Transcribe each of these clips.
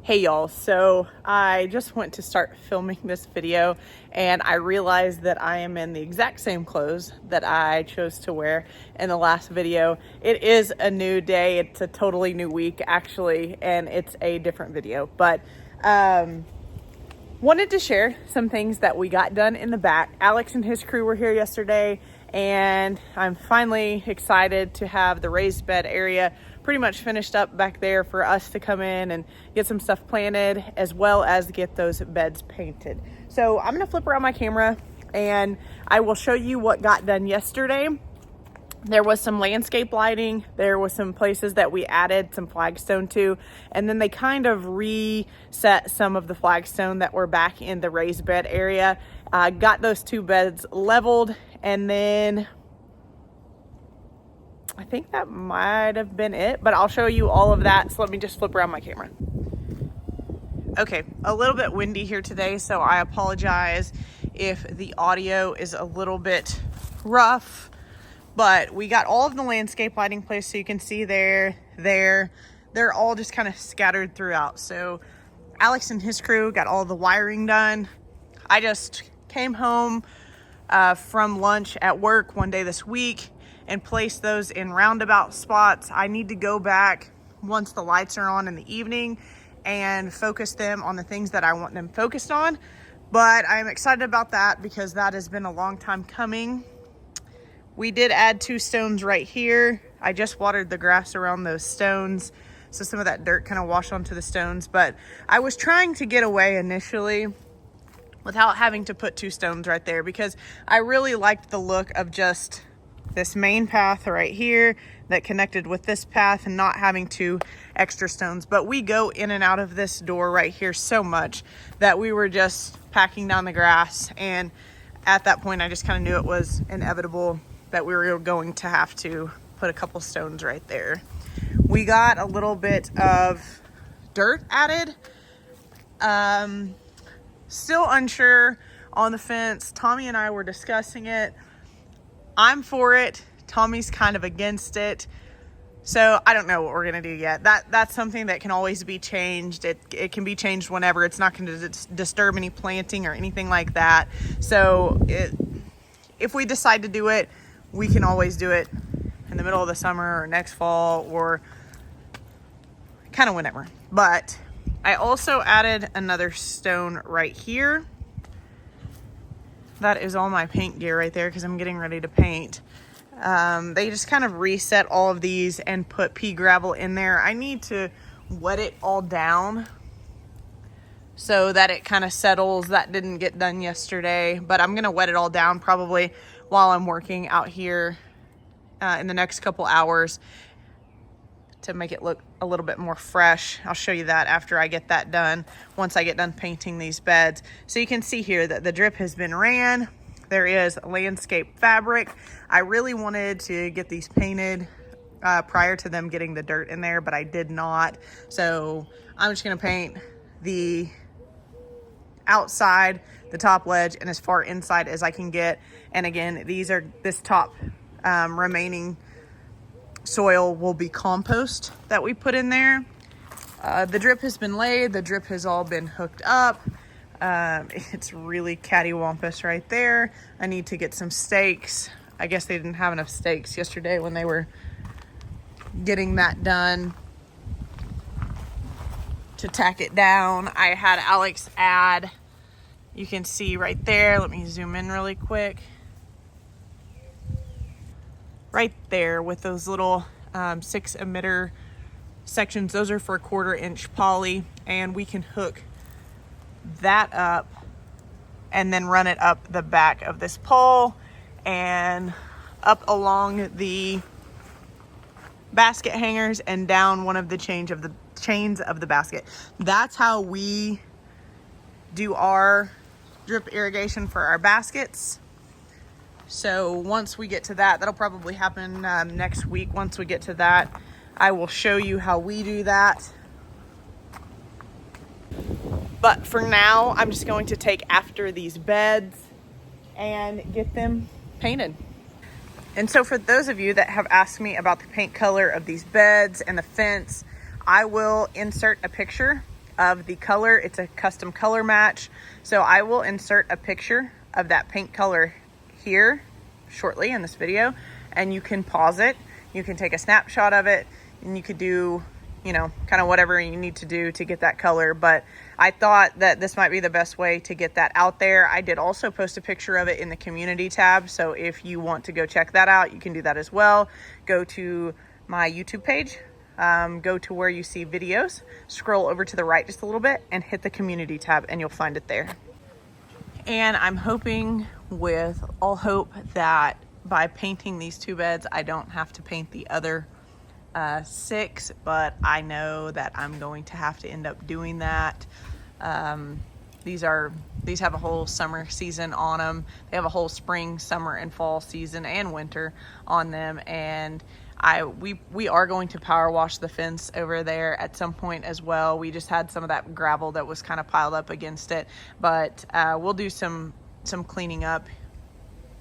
Hey y'all, so I just went to start filming this video and I realized that I am in the exact same clothes that I chose to wear in the last video. It is a new day, it's a totally new week actually, and it's a different video, but wanted to share some things that we got done in the back. Alex and his crew were here yesterday and I'm finally excited to have the raised bed area pretty much finished up back there for us to come in and get some stuff planted, as well as get those beds painted. So I'm gonna flip around my camera and I will show you what got done yesterday. There was some landscape lighting. There was some places that we added some flagstone to, and then they kind of reset some of the flagstone that were back in the raised bed area. Got those two beds leveled, and then I think that might have been it, but I'll show you all of that. So let me just flip around my camera. Okay, a little bit windy here today, so I apologize if the audio is a little bit rough, but we got all of the landscape lighting placed, so you can see they're all just kind of scattered throughout. So Alex and his crew got all the wiring done. I just came home from lunch at work one day this week and place those in roundabout spots. I need to go back once the lights are on in the evening and focus them on the things that I want them focused on. But I'm excited about that because that has been a long time coming. We did add 2 stones right here. I just watered the grass around those stones, so some of that dirt kind of washed onto the stones. But I was trying to get away initially without having to put 2 stones right there because I really liked the look of just this main path right here that connected with this path and not having 2 extra stones. But we go in and out of this door right here so much that we were just packing down the grass, and at that point I just kind of knew it was inevitable that we were going to have to put a couple stones right there. We got a little bit of dirt added. Still unsure on the fence. Tommy and I were discussing it. I'm for it. Tommy's kind of against it. So I don't know what we're gonna do yet. That's something that can always be changed. It can be changed whenever. It's not gonna disturb any planting or anything like that. So if we decide to do it, we can always do it in the middle of the summer or next fall or kind of whenever. But I also added another stone right here. That is all my paint gear right there because I'm getting ready to paint. They just kind of reset all of these and put pea gravel in there. I need to wet it all down so that it kind of settles. That didn't get done yesterday, but I'm gonna wet it all down probably while I'm working out here in the next couple hours to make it look a little bit more fresh. I'll show you that after I get that done, once I get done painting these beds. So you can see here that the drip has been ran. There is landscape fabric. I really wanted to get these painted prior to them getting the dirt in there, but I did not. So I'm just gonna paint the outside, the top ledge, and as far inside as I can get. And again, this top remaining soil will be compost that we put in there. The drip has been laid. The drip has all been hooked up. It's really cattywampus right there. I need to get some stakes. I guess they didn't have enough stakes yesterday when they were getting that done to tack it down. I had Alex add, you can see right there, let me zoom in really quick. Right there with those little 6 emitter sections, those are for 1/4 inch poly, and we can hook that up and then run it up the back of this pole and up along the basket hangers and down one of the chains of the basket. That's how we do our drip irrigation for our baskets. So once we get to that, that'll probably happen next week. Once we get to that, I will show you how we do that. But for now, I'm just going to take after these beds and get them painted. And so for those of you that have asked me about the paint color of these beds and the fence, I will insert a picture of the color. It's a custom color match. So I will insert a picture of that paint color here shortly in this video, and you can pause it. You can take a snapshot of it, and you could do, you know, kind of whatever you need to do to get that color. But I thought that this might be the best way to get that out there. I did also post a picture of it in the community tab. So if you want to go check that out, you can do that as well. Go to my YouTube page, go to where you see videos, scroll over to the right just a little bit and hit the community tab and you'll find it there. And I'm hoping with all hope that by painting these 2 beds, I don't have to paint the other 6, but I know that I'm going to have to end up doing that. These have a whole summer season on them. They have a whole spring, summer, and fall season and winter on them. And we are going to power wash the fence over there at some point as well. We just had some of that gravel that was kind of piled up against it, but we'll do some cleaning up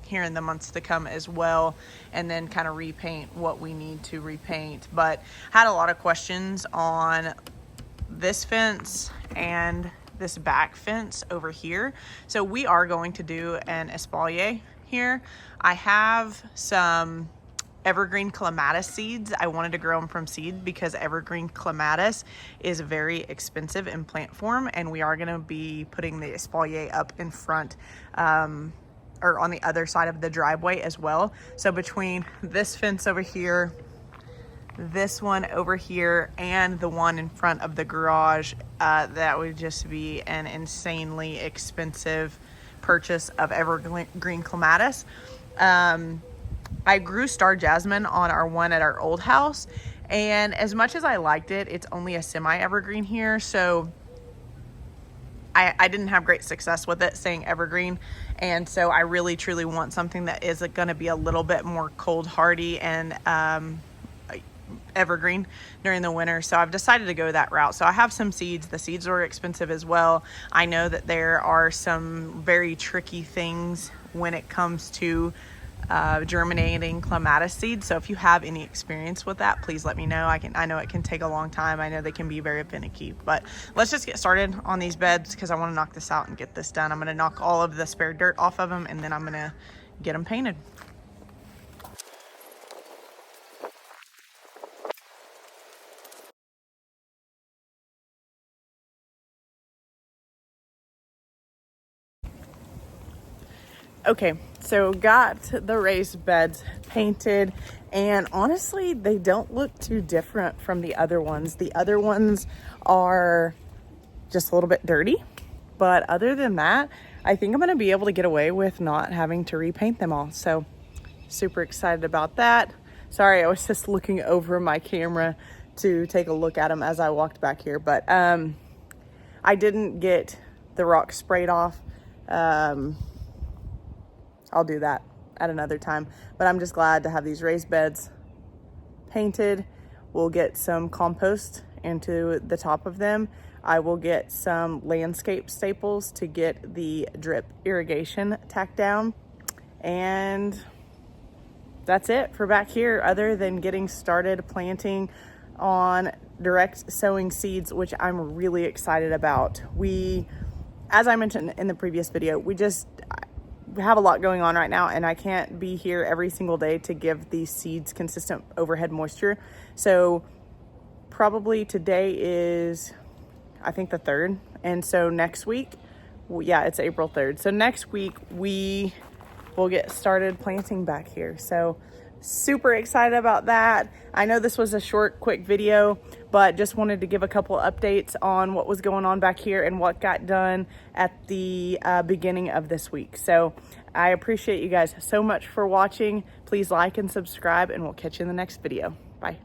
here in the months to come as well, and then kind of repaint what we need to repaint. But had a lot of questions on this fence and this back fence over here. So we are going to do an espalier here. I have some Evergreen clematis seeds. I wanted to grow them from seed because Evergreen clematis is very expensive in plant form, and we are going to be putting the espalier up in front, or on the other side of the driveway as well. So between this fence over here, this one over here, and the one in front of the garage, that would just be an insanely expensive purchase of Evergreen clematis. I grew star jasmine on our one at our old house, and as much as I liked it, it's only a semi-evergreen here, so I didn't have great success with it saying evergreen. And so I really truly want something that is going to be a little bit more cold hardy and evergreen during the winter. So I've decided to go that route. So I have some seeds. The seeds are expensive as well. I know that there are some very tricky things when it comes to germinating clematis seeds. So if you have any experience with that, please let me know. I know it can take a long time. I know they can be very finicky, but let's just get started on these beds because I want to knock this out and get this done. I'm going to knock all of the spare dirt off of them, and then I'm going to get them painted. Okay, so got the raised beds painted, and honestly, they don't look too different from the other ones. The other ones are just a little bit dirty, but other than that, I think I'm gonna be able to get away with not having to repaint them all. So super excited about that. Sorry, I was just looking over my camera to take a look at them as I walked back here, but I didn't get the rock sprayed off. I'll do that at another time, but I'm just glad to have these raised beds painted. We'll get some compost into the top of them. I will get some landscape staples to get the drip irrigation tacked down, and that's it for back here, other than getting started planting on direct sowing seeds, which I'm really excited about. As I mentioned in the previous video, we have a lot going on right now, and I can't be here every single day to give these seeds consistent overhead moisture. So probably today is, I think, the 3rd. And so next week, yeah, it's April 3rd. So next week we will get started planting back here. So super excited about that. I know this was a short, quick video, but just wanted to give a couple updates on what was going on back here and what got done at the beginning of this week. So I appreciate you guys so much for watching. Please like and subscribe, and we'll catch you in the next video. Bye.